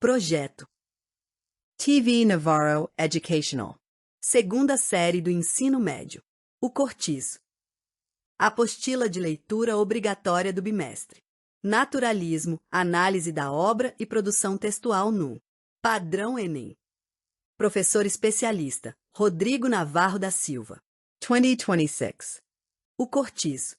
Projeto TV Navarro Educational. Segunda série do ensino médio. O Cortiço. Apostila de leitura obrigatória do bimestre. Naturalismo, análise da obra e produção textual no Padrão Enem. Professor especialista, Rodrigo Navarro da Silva. 2026. O Cortiço.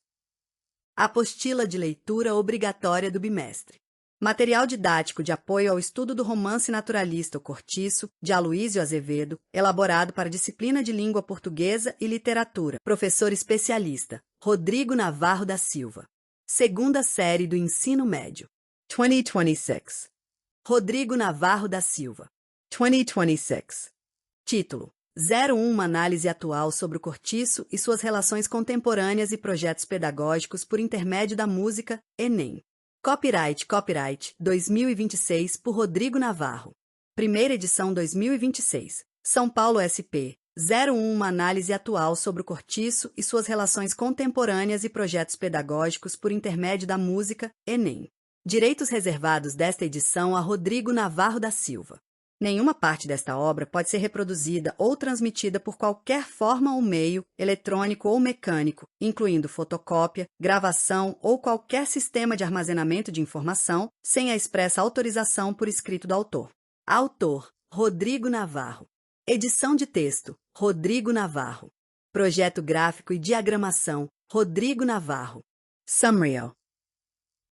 Apostila de leitura obrigatória do bimestre. Material didático de apoio ao estudo do romance naturalista O Cortiço, de Aloísio Azevedo, elaborado para a disciplina de língua portuguesa e literatura. Professor especialista, Rodrigo Navarro da Silva. Segunda série do ensino médio. 2026. Rodrigo Navarro da Silva. 2026. Título: 01 Uma análise atual sobre o cortiço e suas relações contemporâneas e projetos pedagógicos por intermédio da música, Enem. Copyright 2026 por Rodrigo Navarro. Primeira edição 2026. São Paulo SP. 01 Uma análise atual sobre o cortiço e suas relações contemporâneas e projetos pedagógicos por intermédio da música, Enem. Direitos reservados desta edição a Rodrigo Navarro da Silva. Nenhuma parte desta obra pode ser reproduzida ou transmitida por qualquer forma ou meio, eletrônico ou mecânico, incluindo fotocópia, gravação ou qualquer sistema de armazenamento de informação, sem a expressa autorização por escrito do autor. Autor: Rodrigo Navarro. Edição de texto: Rodrigo Navarro. Projeto gráfico e diagramação: Rodrigo Navarro. Summary.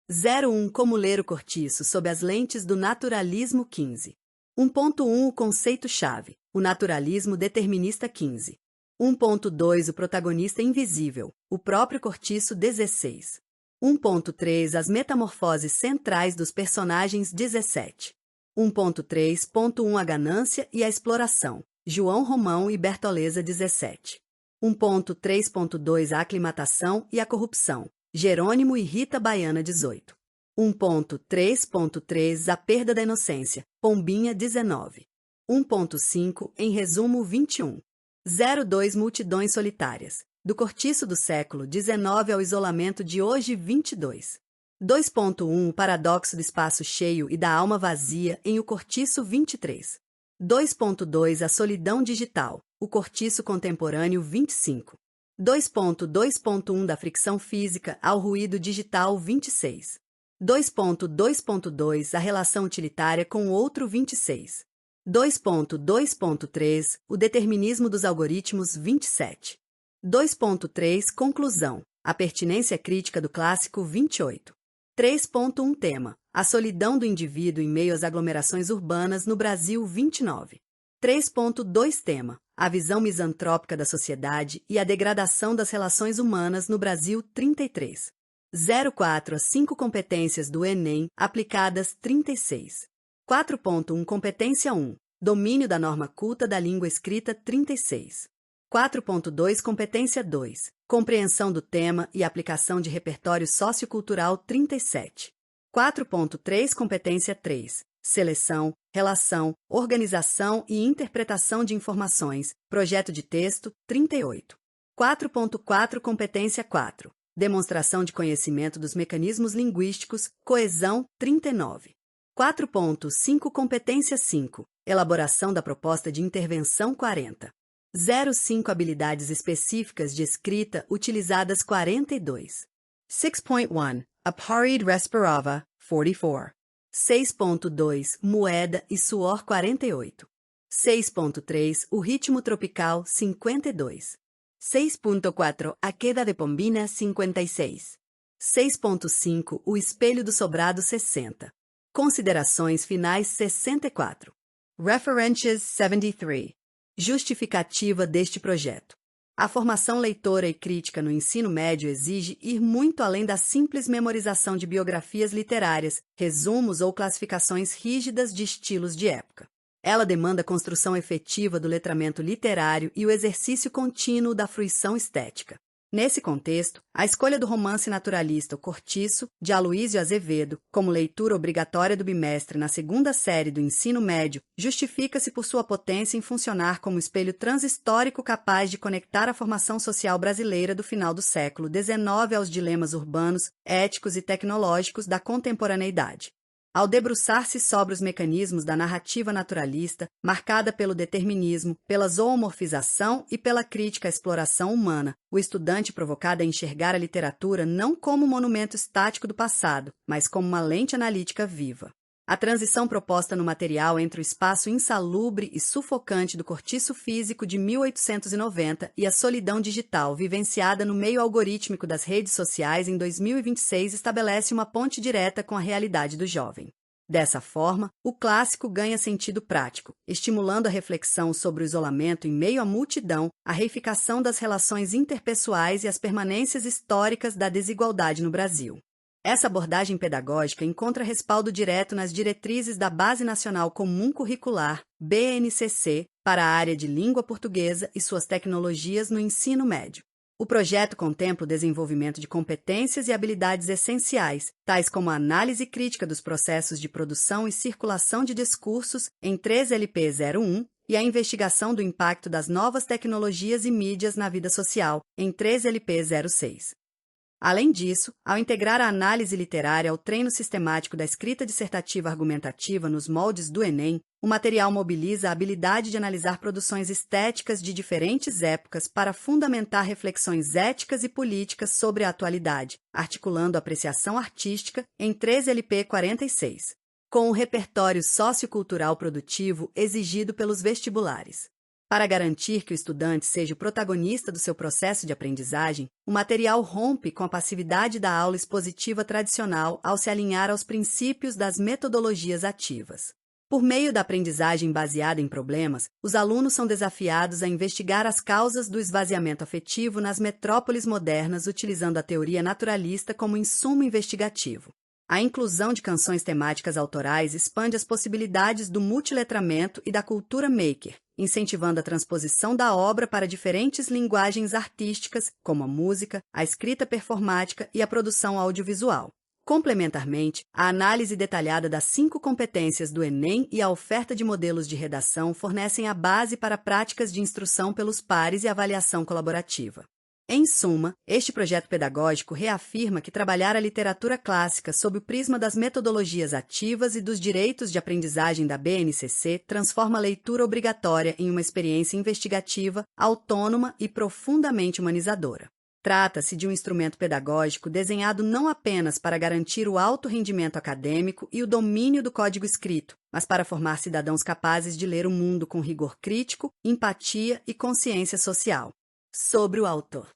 01 Como ler o cortiço sob as lentes do naturalismo 15. 1.1 O conceito-chave, o naturalismo determinista 15. 1.2 O protagonista invisível, o próprio cortiço 16. 1.3 As metamorfoses centrais dos personagens 17. 1.3.1 A ganância e a exploração, João Romão e Bertoleza 17. 1.3.2 A aclimatação e a corrupção, Jerônimo e Rita Baiana 18. 1.3.3 A perda da inocência, Pombinha 19. 1.5 Em resumo 21. 02 Multidões solitárias, do cortiço do século XIX ao isolamento de hoje 22. 2.1 O paradoxo do espaço cheio e da alma vazia em O Cortiço 23. 2.2 A solidão digital, O Cortiço contemporâneo 25. 2.2.1 Da fricção física ao ruído digital 26. 2.2.2 A relação utilitária com o outro 26. 2.2.3 O determinismo dos algoritmos 27. 2.3 Conclusão: a pertinência crítica do clássico 28. 3.1 Tema: a solidão do indivíduo em meio às aglomerações urbanas no Brasil 29. 3.2 Tema: a visão misantrópica da sociedade e a degradação das relações humanas no Brasil 33. 04 As 5 competências do Enem aplicadas 36. 4.1 Competência 1 Domínio da norma culta da língua escrita 36. 4.2 Competência 2 Compreensão do tema e aplicação de repertório sociocultural 37. 4.3 Competência 3 Seleção, relação, organização e interpretação de informações, projeto de texto 38. 4.4 Competência 4 Demonstração de conhecimento dos mecanismos linguísticos, coesão 39. 4.5 Competência 5 Elaboração da proposta de intervenção 40. 05 Habilidades específicas de escrita utilizadas 42. 6.1 Aparid Respirava 44. 6.2 Moeda e suor 48. 6.3 O ritmo tropical 52. 6.4 A queda de Pombina 56. 6.5 O espelho do sobrado 60. Considerações finais 64. References 73. Justificativa deste projeto. A formação leitora e crítica no ensino médio exige ir muito além da simples memorização de biografias literárias, resumos ou classificações rígidas de estilos de época. Ela demanda a construção efetiva do letramento literário e o exercício contínuo da fruição estética. Nesse contexto, a escolha do romance naturalista O Cortiço, de Aloísio Azevedo, como leitura obrigatória do bimestre na segunda série do ensino médio, justifica-se por sua potência em funcionar como espelho transhistórico capaz de conectar a formação social brasileira do final do século XIX aos dilemas urbanos, éticos e tecnológicos da contemporaneidade. Ao debruçar-se sobre os mecanismos da narrativa naturalista, marcada pelo determinismo, pela zoomorfização e pela crítica à exploração humana, o estudante provocado a enxergar a literatura não como monumento estático do passado, mas como uma lente analítica viva. A transição proposta no material entre o espaço insalubre e sufocante do cortiço físico de 1890 e a solidão digital vivenciada no meio algorítmico das redes sociais em 2026 estabelece uma ponte direta com a realidade do jovem. Dessa forma, o clássico ganha sentido prático, estimulando a reflexão sobre o isolamento em meio à multidão, a reificação das relações interpessoais e as permanências históricas da desigualdade no Brasil. Essa abordagem pedagógica encontra respaldo direto nas diretrizes da Base Nacional Comum Curricular, BNCC, para a área de língua portuguesa e suas tecnologias no ensino médio. O projeto contempla o desenvolvimento de competências e habilidades essenciais, tais como a análise crítica dos processos de produção e circulação de discursos em 3LP01 e a investigação do impacto das novas tecnologias e mídias na vida social em 3LP06. Além disso, ao integrar a análise literária ao treino sistemático da escrita dissertativa argumentativa nos moldes do Enem, o material mobiliza a habilidade de analisar produções estéticas de diferentes épocas para fundamentar reflexões éticas e políticas sobre a atualidade, articulando a apreciação artística em 3LP46, com o repertório sociocultural produtivo exigido pelos vestibulares. Para garantir que o estudante seja o protagonista do seu processo de aprendizagem, o material rompe com a passividade da aula expositiva tradicional ao se alinhar aos princípios das metodologias ativas. Por meio da aprendizagem baseada em problemas, os alunos são desafiados a investigar as causas do esvaziamento afetivo nas metrópoles modernas utilizando a teoria naturalista como insumo investigativo. A inclusão de canções temáticas autorais expande as possibilidades do multiletramento e da cultura maker, incentivando a transposição da obra para diferentes linguagens artísticas, como a música, a escrita performática e a produção audiovisual. Complementarmente, a análise detalhada das 5 competências do Enem e a oferta de modelos de redação fornecem a base para práticas de instrução pelos pares e avaliação colaborativa. Em suma, este projeto pedagógico reafirma que trabalhar a literatura clássica sob o prisma das metodologias ativas e dos direitos de aprendizagem da BNCC transforma a leitura obrigatória em uma experiência investigativa, autônoma e profundamente humanizadora. Trata-se de um instrumento pedagógico desenhado não apenas para garantir o alto rendimento acadêmico e o domínio do código escrito, mas para formar cidadãos capazes de ler o mundo com rigor crítico, empatia e consciência social. Sobre o autor.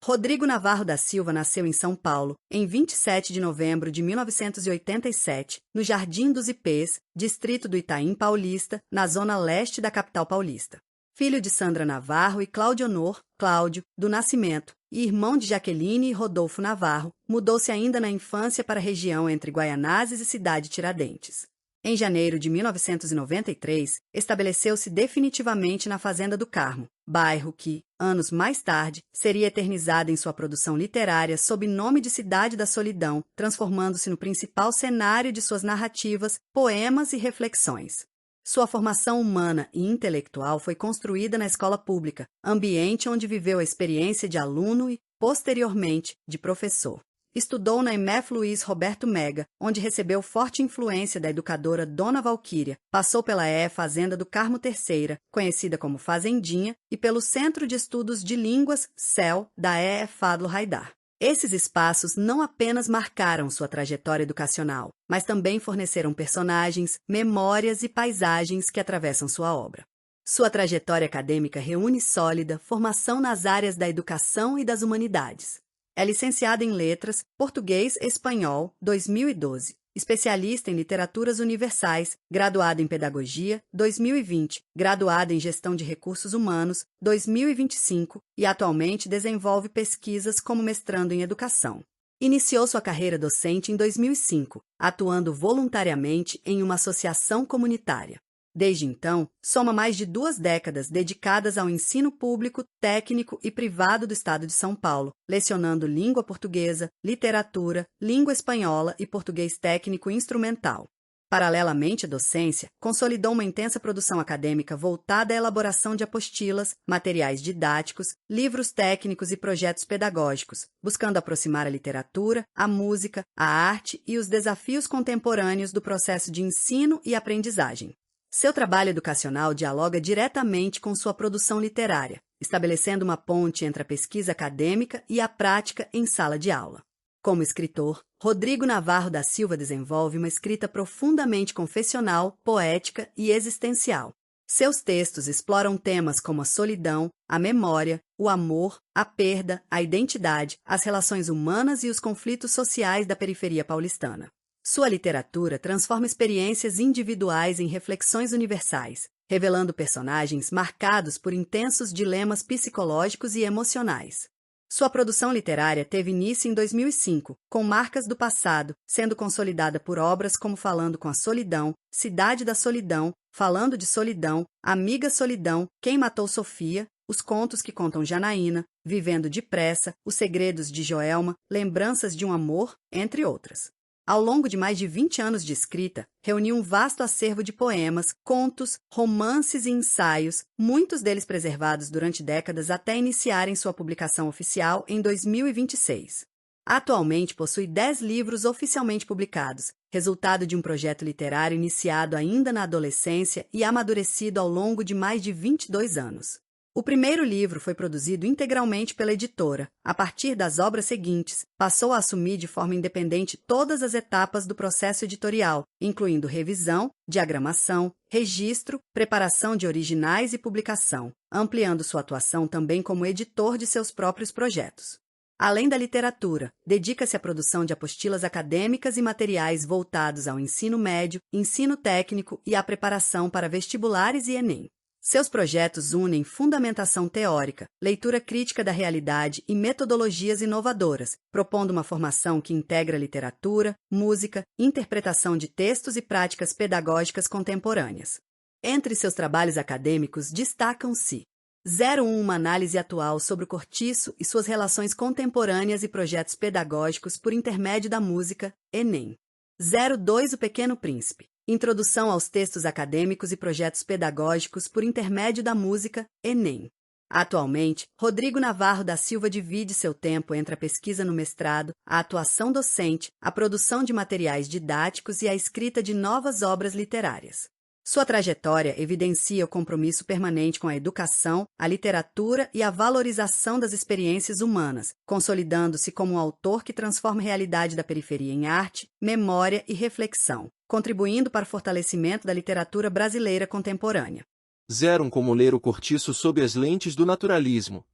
Rodrigo Navarro da Silva nasceu em São Paulo, em 27 de novembro de 1987, no Jardim dos Ipês, distrito do Itaim Paulista, na zona leste da capital paulista. Filho de Sandra Navarro e Claudionor, Cláudio, do Nascimento, e irmão de Jaqueline e Rodolfo Navarro, mudou-se ainda na infância para a região entre Guaianazes e Cidade Tiradentes. Em janeiro de 1993, estabeleceu-se definitivamente na Fazenda do Carmo, bairro que, anos mais tarde, seria eternizado em sua produção literária sob nome de Cidade da Solidão, transformando-se no principal cenário de suas narrativas, poemas e reflexões. Sua formação humana e intelectual foi construída na escola pública, ambiente onde viveu a experiência de aluno e, posteriormente, de professor. Estudou na EMF Luiz Roberto Mega, onde recebeu forte influência da educadora Dona Valquíria, passou pela EE Fazenda do Carmo Terceira, conhecida como Fazendinha, e pelo Centro de Estudos de Línguas, CEL, da EE Fadlo Haydar. Esses espaços não apenas marcaram sua trajetória educacional, mas também forneceram personagens, memórias e paisagens que atravessam sua obra. Sua trajetória acadêmica reúne sólida formação nas áreas da educação e das humanidades. É licenciada em Letras, Português e Espanhol, 2012. Especialista em Literaturas Universais, graduada em Pedagogia, 2020. Graduada em Gestão de Recursos Humanos, 2025. E atualmente desenvolve pesquisas como mestrando em Educação. Iniciou sua carreira docente em 2005, atuando voluntariamente em uma associação comunitária. Desde então, soma mais de 2 décadas dedicadas ao ensino público, técnico e privado do Estado de São Paulo, lecionando língua portuguesa, literatura, língua espanhola e português técnico instrumental. Paralelamente à docência, consolidou uma intensa produção acadêmica voltada à elaboração de apostilas, materiais didáticos, livros técnicos e projetos pedagógicos, buscando aproximar a literatura, a música, a arte e os desafios contemporâneos do processo de ensino e aprendizagem. Seu trabalho educacional dialoga diretamente com sua produção literária, estabelecendo uma ponte entre a pesquisa acadêmica e a prática em sala de aula. Como escritor, Rodrigo Navarro da Silva desenvolve uma escrita profundamente confessional, poética e existencial. Seus textos exploram temas como a solidão, a memória, o amor, a perda, a identidade, as relações humanas e os conflitos sociais da periferia paulistana. Sua literatura transforma experiências individuais em reflexões universais, revelando personagens marcados por intensos dilemas psicológicos e emocionais. Sua produção literária teve início em 2005, com Marcas do Passado, sendo consolidada por obras como Falando com a Solidão, Cidade da Solidão, Falando de Solidão, Amiga Solidão, Quem Matou Sofia, Os Contos que Contam Janaína, Vivendo Depressa, Os Segredos de Joelma, Lembranças de um Amor, entre outras. Ao longo de mais de 20 anos de escrita, reuniu um vasto acervo de poemas, contos, romances e ensaios, muitos deles preservados durante décadas até iniciarem sua publicação oficial em 2026. Atualmente possui 10 livros oficialmente publicados, resultado de um projeto literário iniciado ainda na adolescência e amadurecido ao longo de mais de 22 anos. O primeiro livro foi produzido integralmente pela editora. A partir das obras seguintes, passou a assumir de forma independente todas as etapas do processo editorial, incluindo revisão, diagramação, registro, preparação de originais e publicação, ampliando sua atuação também como editor de seus próprios projetos. Além da literatura, dedica-se à produção de apostilas acadêmicas e materiais voltados ao ensino médio, ensino técnico e à preparação para vestibulares e Enem. Seus projetos unem fundamentação teórica, leitura crítica da realidade e metodologias inovadoras, propondo uma formação que integra literatura, música, interpretação de textos e práticas pedagógicas contemporâneas. Entre seus trabalhos acadêmicos destacam-se 01 Uma análise atual sobre o cortiço e suas relações contemporâneas e projetos pedagógicos por intermédio da música, Enem. 02 O Pequeno Príncipe. Introdução aos textos acadêmicos e projetos pedagógicos por intermédio da música, Enem. Atualmente, Rodrigo Navarro da Silva divide seu tempo entre a pesquisa no mestrado, a atuação docente, a produção de materiais didáticos e a escrita de novas obras literárias. Sua trajetória evidencia o compromisso permanente com a educação, a literatura e a valorização das experiências humanas, consolidando-se como um autor que transforma a realidade da periferia em arte, memória e reflexão, contribuindo para o fortalecimento da literatura brasileira contemporânea. 01 Como ler o cortiço sob as lentes do naturalismo.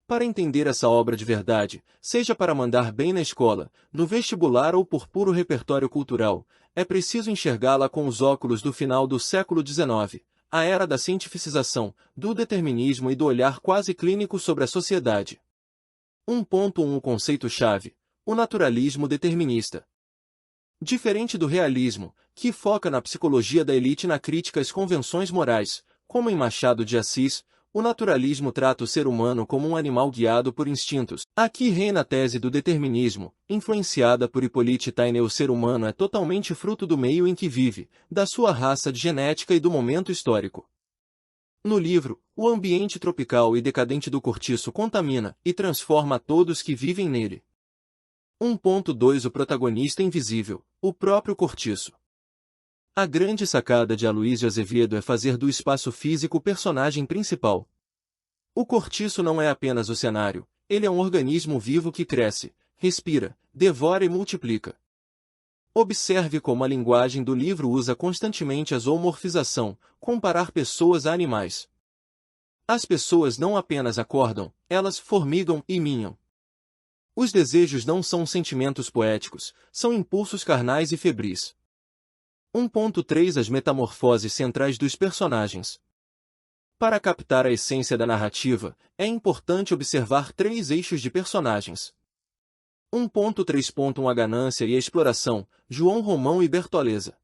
Para entender essa obra de verdade, seja para mandar bem na escola, no vestibular ou por puro repertório cultural, é preciso enxergá-la com os óculos do final do século XIX, a era da cientificização, do determinismo e do olhar quase clínico sobre a sociedade. 1.1 O conceito-chave: o naturalismo determinista. Diferente do realismo, que foca na psicologia da elite e na crítica às convenções morais, como em Machado de Assis, o naturalismo trata o ser humano como um animal guiado por instintos. Aqui reina a tese do determinismo, influenciada por Hippolyte Taine. O ser humano é totalmente fruto do meio em que vive, da sua raça genética e do momento histórico. No livro, o ambiente tropical e decadente do cortiço contamina e transforma todos que vivem nele. 1.2 O protagonista invisível, o próprio cortiço. A grande sacada de Aloysio Azevedo é fazer do espaço físico o personagem principal. O cortiço não é apenas o cenário, ele é um organismo vivo que cresce, respira, devora e multiplica. Observe como a linguagem do livro usa constantemente a zoomorfização, comparar pessoas a animais. As pessoas não apenas acordam, elas formigam e minham. Os desejos não são sentimentos poéticos, são impulsos carnais e febris. 1.3 As metamorfoses centrais dos personagens. Para captar a essência da narrativa, é importante observar 3 eixos de personagens. 1.3.1 A ganância e a exploração, João Romão e Bertoleza.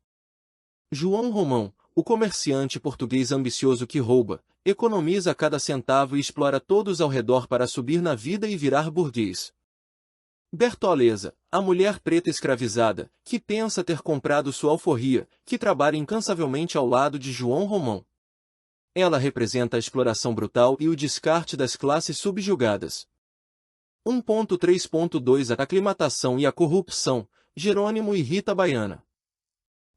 João Romão, o comerciante português ambicioso que rouba, economiza cada centavo e explora todos ao redor para subir na vida e virar burguês. Bertoleza, a mulher preta escravizada, que pensa ter comprado sua alforria, que trabalha incansavelmente ao lado de João Romão. Ela representa a exploração brutal e o descarte das classes subjugadas. 1.3.2 A aclimatação e a corrupção, Jerônimo e Rita Baiana.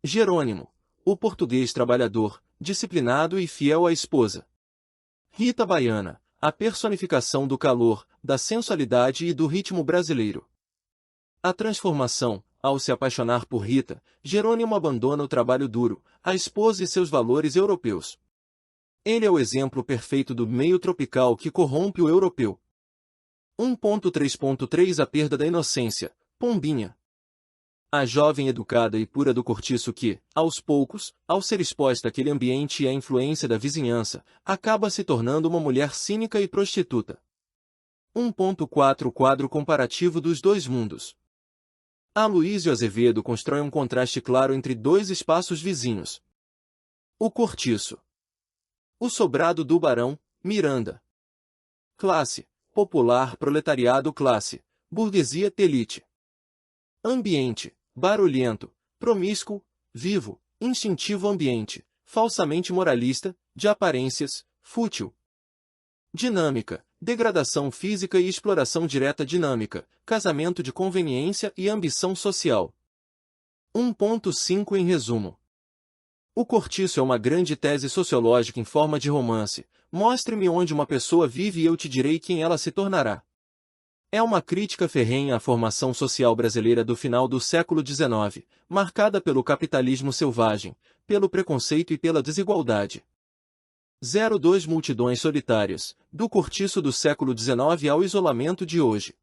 Jerônimo, o português trabalhador, disciplinado e fiel à esposa. Rita Baiana, a personificação do calor, da sensualidade e do ritmo brasileiro. A transformação, ao se apaixonar por Rita, Jerônimo abandona o trabalho duro, a esposa e seus valores europeus. Ele é o exemplo perfeito do meio tropical que corrompe o europeu. 1.3.3 A perda da inocência, Pombinha. A jovem educada e pura do cortiço que, aos poucos, ao ser exposta àquele ambiente e à influência da vizinhança, acaba se tornando uma mulher cínica e prostituta. 1.4 O quadro comparativo dos dois mundos. Aloísio Azevedo constrói um contraste claro entre dois espaços vizinhos. O cortiço. O sobrado do barão, Miranda. Classe, popular proletariado classe, burguesia elite. Ambiente, barulhento, promíscuo, vivo, instintivo ambiente, falsamente moralista, de aparências, fútil. Dinâmica, degradação física e exploração direta dinâmica, casamento de conveniência e ambição social. 1.5 Em resumo. O cortiço é uma grande tese sociológica em forma de romance. Mostre-me onde uma pessoa vive e eu te direi quem ela se tornará. É uma crítica ferrenha à formação social brasileira do final do século XIX, marcada pelo capitalismo selvagem, pelo preconceito e pela desigualdade. 02 Multidões solitárias, do cortiço do século XIX ao isolamento de hoje.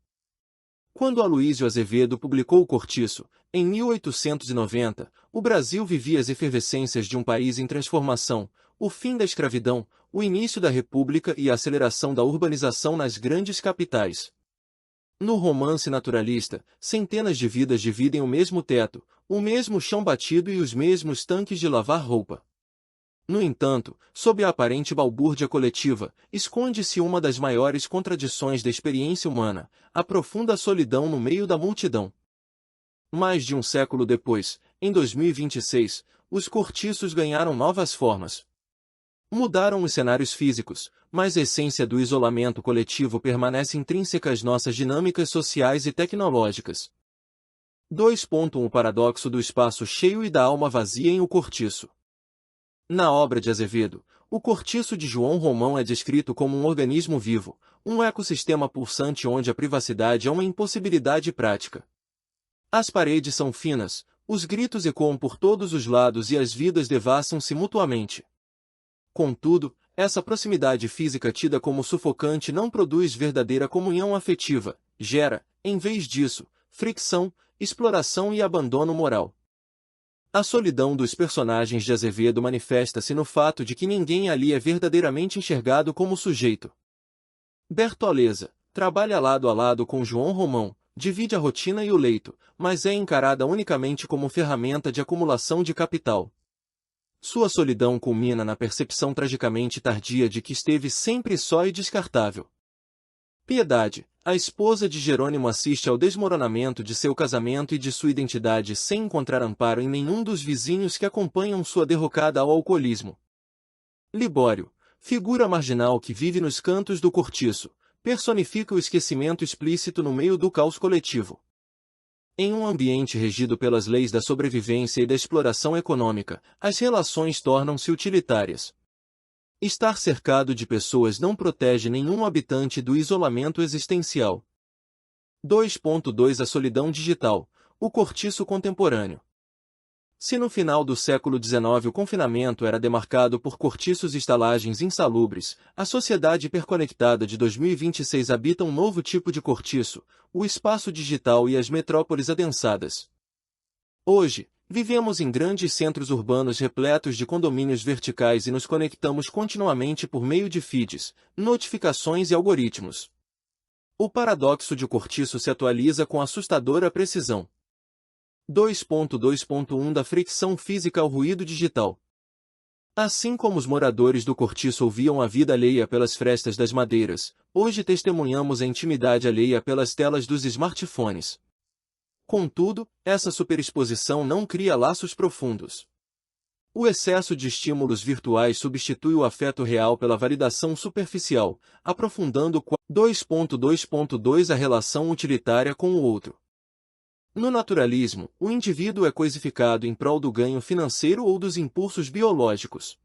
Quando Aloísio Azevedo publicou O Cortiço, em 1890, o Brasil vivia as efervescências de um país em transformação, o fim da escravidão, o início da república e a aceleração da urbanização nas grandes capitais. No romance naturalista, centenas de vidas dividem o mesmo teto, o mesmo chão batido e os mesmos tanques de lavar roupa. No entanto, sob a aparente balbúrdia coletiva, esconde-se uma das maiores contradições da experiência humana, a profunda solidão no meio da multidão. Mais de um século depois, em 2026, os cortiços ganharam novas formas. Mudaram os cenários físicos, mas a essência do isolamento coletivo permanece intrínseca às nossas dinâmicas sociais e tecnológicas. 2.1 O paradoxo do espaço cheio e da alma vazia em O Cortiço. Na obra de Azevedo, o cortiço de João Romão é descrito como um organismo vivo, um ecossistema pulsante onde a privacidade é uma impossibilidade prática. As paredes são finas, os gritos ecoam por todos os lados e as vidas devassam-se mutuamente. Contudo, essa proximidade física tida como sufocante não produz verdadeira comunhão afetiva, gera, em vez disso, fricção, exploração e abandono moral. A solidão dos personagens de Azevedo manifesta-se no fato de que ninguém ali é verdadeiramente enxergado como sujeito. Bertoleza trabalha lado a lado com João Romão, divide a rotina e o leito, mas é encarada unicamente como ferramenta de acumulação de capital. Sua solidão culmina na percepção tragicamente tardia de que esteve sempre só e descartável. Piedade, a esposa de Jerônimo, assiste ao desmoronamento de seu casamento e de sua identidade sem encontrar amparo em nenhum dos vizinhos que acompanham sua derrocada ao alcoolismo. Libório, figura marginal que vive nos cantos do cortiço, personifica o esquecimento explícito no meio do caos coletivo. Em um ambiente regido pelas leis da sobrevivência e da exploração econômica, as relações tornam-se utilitárias. Estar cercado de pessoas não protege nenhum habitante do isolamento existencial. 2.2 A solidão digital, o cortiço contemporâneo. Se no final do século XIX o confinamento era demarcado por cortiços e estalagens insalubres, a sociedade hiperconectada de 2026 habita um novo tipo de cortiço, o espaço digital e as metrópoles adensadas. Hoje, vivemos em grandes centros urbanos repletos de condomínios verticais e nos conectamos continuamente por meio de feeds, notificações e algoritmos. O paradoxo de cortiço se atualiza com assustadora precisão. 2.2.1 Da fricção física ao ruído digital. Assim como os moradores do cortiço ouviam a vida alheia pelas frestas das madeiras, hoje testemunhamos a intimidade alheia pelas telas dos smartphones. Contudo, essa superexposição não cria laços profundos. O excesso de estímulos virtuais substitui o afeto real pela validação superficial, aprofundando 2.2.2 a relação utilitária com o outro. No naturalismo, o indivíduo é coisificado em prol do ganho financeiro ou dos impulsos biológicos.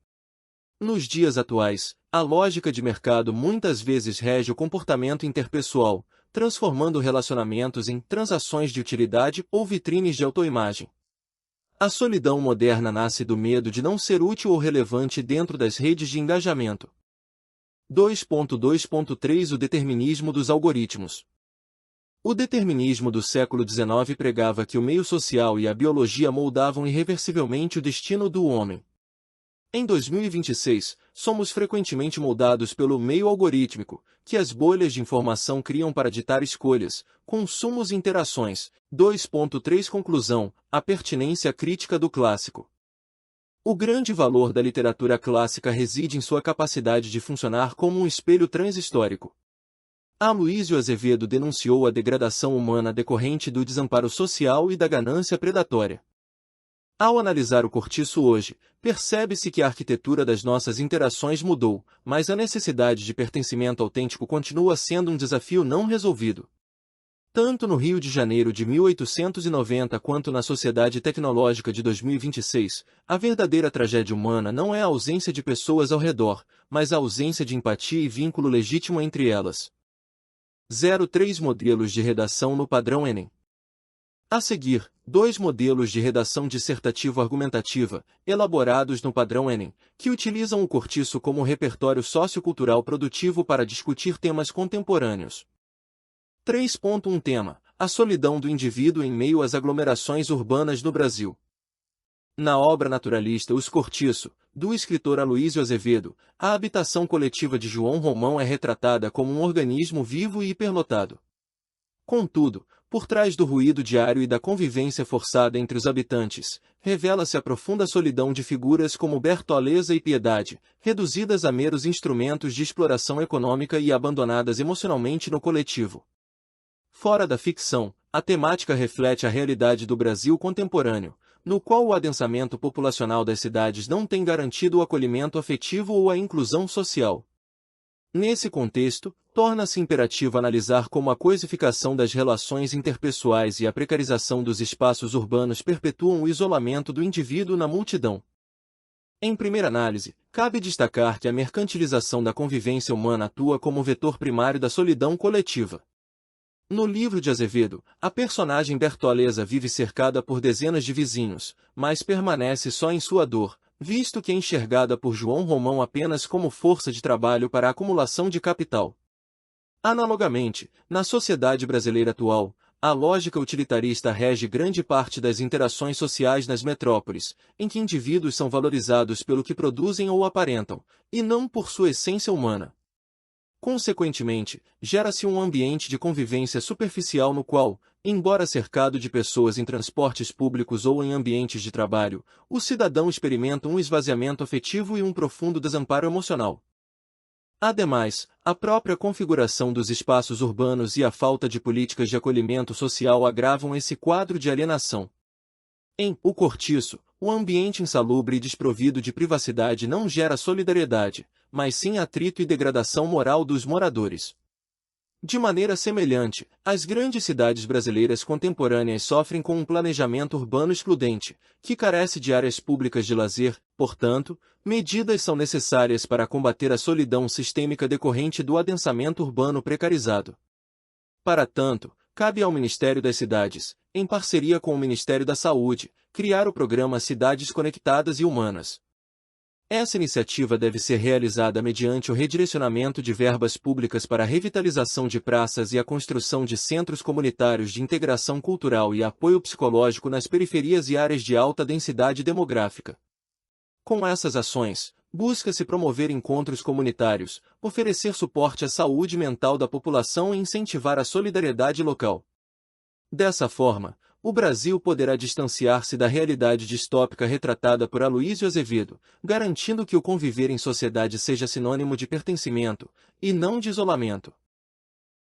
Nos dias atuais, a lógica de mercado muitas vezes rege o comportamento interpessoal, transformando relacionamentos em transações de utilidade ou vitrines de autoimagem. A solidão moderna nasce do medo de não ser útil ou relevante dentro das redes de engajamento. 2.2.3 O determinismo dos algoritmos. O determinismo do século XIX pregava que o meio social e a biologia moldavam irreversivelmente o destino do homem. Em 2026, somos frequentemente moldados pelo meio algorítmico, que as bolhas de informação criam para ditar escolhas, consumos e interações. 2.3 Conclusão: a pertinência crítica do clássico. O grande valor da literatura clássica reside em sua capacidade de funcionar como um espelho transhistórico. Aloysio Azevedo denunciou a degradação humana decorrente do desamparo social e da ganância predatória. Ao analisar o cortiço hoje, percebe-se que a arquitetura das nossas interações mudou, mas a necessidade de pertencimento autêntico continua sendo um desafio não resolvido. Tanto no Rio de Janeiro de 1890 quanto na sociedade tecnológica de 2026, a verdadeira tragédia humana não é a ausência de pessoas ao redor, mas a ausência de empatia e vínculo legítimo entre elas. 03 Modelos de redação no padrão Enem. A seguir, 2 modelos de redação dissertativo-argumentativa, elaborados no padrão Enem, que utilizam o cortiço como repertório sociocultural produtivo para discutir temas contemporâneos. 3.1 Tema: a solidão do indivíduo em meio às aglomerações urbanas no Brasil. Na obra naturalista Os Cortiço, do escritor Aloysio Azevedo, a habitação coletiva de João Romão é retratada como um organismo vivo e hiperlotado. Contudo, por trás do ruído diário e da convivência forçada entre os habitantes, revela-se a profunda solidão de figuras como Bertoleza e Piedade, reduzidas a meros instrumentos de exploração econômica e abandonadas emocionalmente no coletivo. Fora da ficção, a temática reflete a realidade do Brasil contemporâneo, no qual o adensamento populacional das cidades não tem garantido o acolhimento afetivo ou a inclusão social. Nesse contexto, torna-se imperativo analisar como a coisificação das relações interpessoais e a precarização dos espaços urbanos perpetuam o isolamento do indivíduo na multidão. Em primeira análise, cabe destacar que a mercantilização da convivência humana atua como vetor primário da solidão coletiva. No livro de Azevedo, a personagem Bertoleza vive cercada por dezenas de vizinhos, mas permanece só em sua dor, visto que é enxergada por João Romão apenas como força de trabalho para a acumulação de capital. Analogamente, na sociedade brasileira atual, a lógica utilitarista rege grande parte das interações sociais nas metrópoles, em que indivíduos são valorizados pelo que produzem ou aparentam, e não por sua essência humana. Consequentemente, gera-se um ambiente de convivência superficial no qual, embora cercado de pessoas em transportes públicos ou em ambientes de trabalho, o cidadão experimenta um esvaziamento afetivo e um profundo desamparo emocional. Ademais, a própria configuração dos espaços urbanos e a falta de políticas de acolhimento social agravam esse quadro de alienação. Em O Cortiço, o ambiente insalubre e desprovido de privacidade não gera solidariedade, mas sim atrito e degradação moral dos moradores. De maneira semelhante, as grandes cidades brasileiras contemporâneas sofrem com um planejamento urbano excludente, que carece de áreas públicas de lazer. Portanto, medidas são necessárias para combater a solidão sistêmica decorrente do adensamento urbano precarizado. Para tanto, cabe ao Ministério das Cidades, em parceria com o Ministério da Saúde, criar o programa Cidades Conectadas e Humanas. Essa iniciativa deve ser realizada mediante o redirecionamento de verbas públicas para a revitalização de praças e a construção de centros comunitários de integração cultural e apoio psicológico nas periferias e áreas de alta densidade demográfica. Com essas ações, busca-se promover encontros comunitários, oferecer suporte à saúde mental da população e incentivar a solidariedade local. Dessa forma, o Brasil poderá distanciar-se da realidade distópica retratada por Aloysio Azevedo, garantindo que o conviver em sociedade seja sinônimo de pertencimento, e não de isolamento.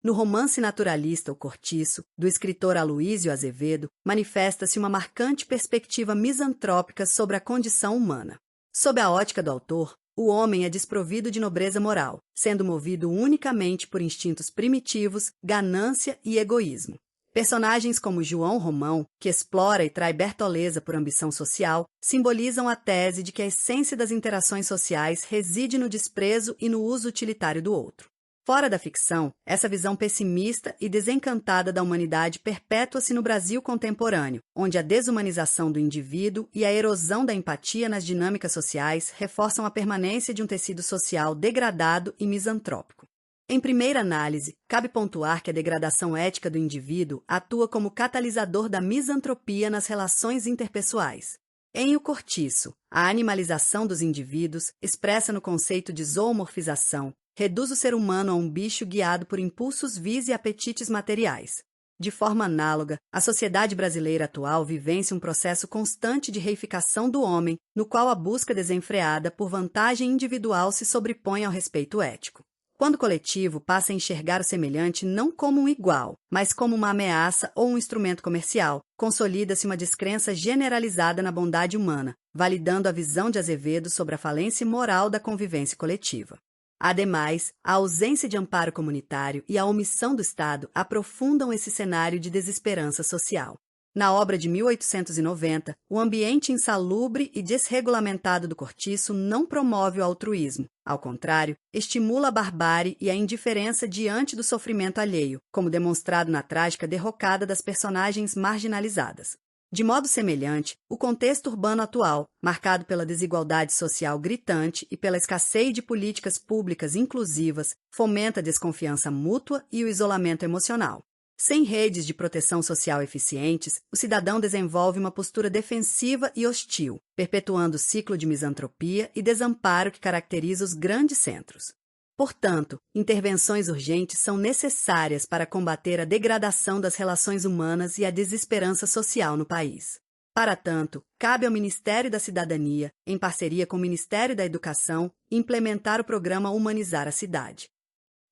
No romance naturalista O Cortiço, do escritor Aloísio Azevedo, manifesta-se uma marcante perspectiva misantrópica sobre a condição humana. Sob a ótica do autor, o homem é desprovido de nobreza moral, sendo movido unicamente por instintos primitivos, ganância e egoísmo. Personagens como João Romão, que explora e trai Bertoleza por ambição social, simbolizam a tese de que a essência das interações sociais reside no desprezo e no uso utilitário do outro. Fora da ficção, essa visão pessimista e desencantada da humanidade perpetua-se no Brasil contemporâneo, onde a desumanização do indivíduo e a erosão da empatia nas dinâmicas sociais reforçam a permanência de um tecido social degradado e misantrópico. Em primeira análise, cabe pontuar que a degradação ética do indivíduo atua como catalisador da misantropia nas relações interpessoais. Em O Cortiço, a animalização dos indivíduos, expressa no conceito de zoomorfização, reduz o ser humano a um bicho guiado por impulsos vis e apetites materiais. De forma análoga, a sociedade brasileira atual vivencia um processo constante de reificação do homem, no qual a busca desenfreada por vantagem individual se sobrepõe ao respeito ético. Quando o coletivo passa a enxergar o semelhante não como um igual, mas como uma ameaça ou um instrumento comercial, consolida-se uma descrença generalizada na bondade humana, validando a visão de Azevedo sobre a falência moral da convivência coletiva. Ademais, a ausência de amparo comunitário e a omissão do Estado aprofundam esse cenário de desesperança social. Na obra de 1890, o ambiente insalubre e desregulamentado do Cortiço não promove o altruísmo. Ao contrário, estimula a barbárie e a indiferença diante do sofrimento alheio, como demonstrado na trágica derrocada das personagens marginalizadas. De modo semelhante, o contexto urbano atual, marcado pela desigualdade social gritante e pela escassez de políticas públicas inclusivas, fomenta a desconfiança mútua e o isolamento emocional. Sem redes de proteção social eficientes, o cidadão desenvolve uma postura defensiva e hostil, perpetuando o ciclo de misantropia e desamparo que caracteriza os grandes centros. Portanto, intervenções urgentes são necessárias para combater a degradação das relações humanas e a desesperança social no país. Para tanto, cabe ao Ministério da Cidadania, em parceria com o Ministério da Educação, implementar o programa Humanizar a Cidade.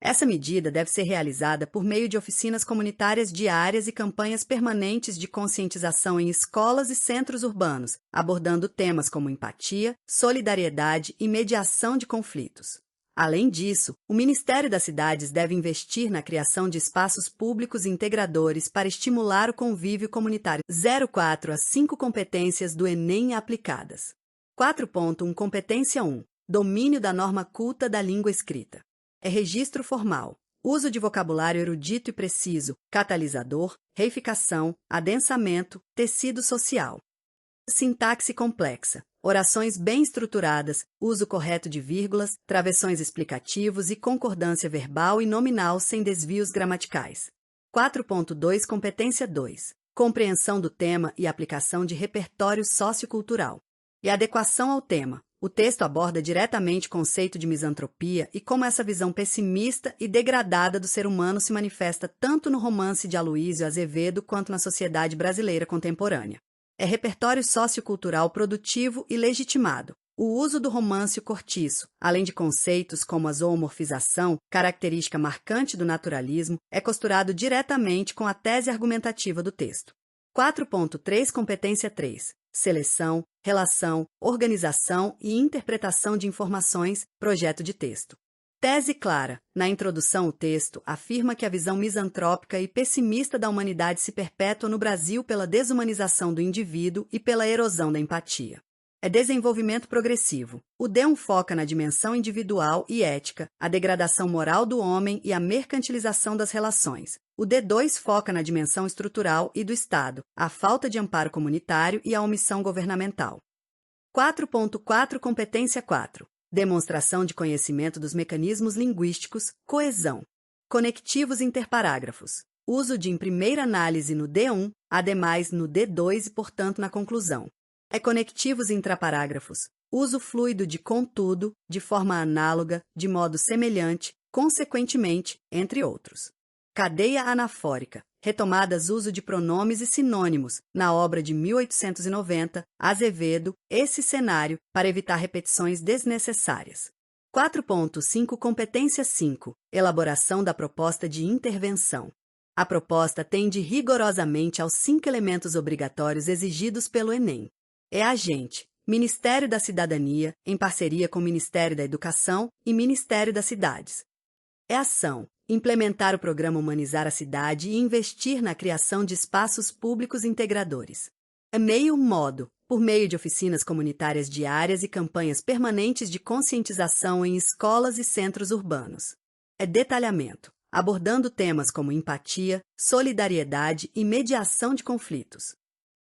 Essa medida deve ser realizada por meio de oficinas comunitárias diárias e campanhas permanentes de conscientização em escolas e centros urbanos, abordando temas como empatia, solidariedade e mediação de conflitos. Além disso, o Ministério das Cidades deve investir na criação de espaços públicos integradores para estimular o convívio comunitário. 04 a 5 competências do Enem aplicadas. 4.1 Competência 1. Domínio da norma culta da língua escrita. É registro formal, uso de vocabulário erudito e preciso, catalisador, reificação, adensamento, tecido social. Sintaxe complexa, orações bem estruturadas, uso correto de vírgulas, travessões explicativos e concordância verbal e nominal sem desvios gramaticais. 4.2 Competência 2. Compreensão do tema e aplicação de repertório sociocultural. E adequação ao tema. O texto aborda diretamente o conceito de misantropia e como essa visão pessimista e degradada do ser humano se manifesta tanto no romance de Aloísio Azevedo quanto na sociedade brasileira contemporânea. É repertório sociocultural produtivo e legitimado. O uso do romance O Cortiço, além de conceitos como a zoomorfização, característica marcante do naturalismo, é costurado diretamente com a tese argumentativa do texto. 4.3 Competência 3. Seleção, relação, organização e interpretação de informações, projeto de texto. Tese clara. Na introdução, o texto afirma que a visão misantrópica e pessimista da humanidade se perpetua no Brasil pela desumanização do indivíduo e pela erosão da empatia. É desenvolvimento progressivo. O D1 foca na dimensão individual e ética, a degradação moral do homem e a mercantilização das relações. O D2 foca na dimensão estrutural e do Estado, a falta de amparo comunitário e a omissão governamental. 4.4 Competência 4. Demonstração de conhecimento dos mecanismos linguísticos, coesão. Conectivos interparágrafos. Uso de em primeira análise no D1, ademais no D2 e, portanto, na conclusão. É conectivos intraparágrafos. Uso fluido de contudo, de forma análoga, de modo semelhante, consequentemente, entre outros. Cadeia anafórica. Retomadas uso de pronomes e sinônimos, na obra de 1890, Azevedo, esse cenário, para evitar repetições desnecessárias. 4.5 Competência 5. Elaboração da proposta de intervenção. A proposta tende rigorosamente aos 5 elementos obrigatórios exigidos pelo Enem. É agente, Ministério da Cidadania, em parceria com o Ministério da Educação e Ministério das Cidades. É ação, implementar o programa Humanizar a Cidade e investir na criação de espaços públicos integradores. É meio modo, por meio de oficinas comunitárias diárias e campanhas permanentes de conscientização em escolas e centros urbanos. É detalhamento, abordando temas como empatia, solidariedade e mediação de conflitos.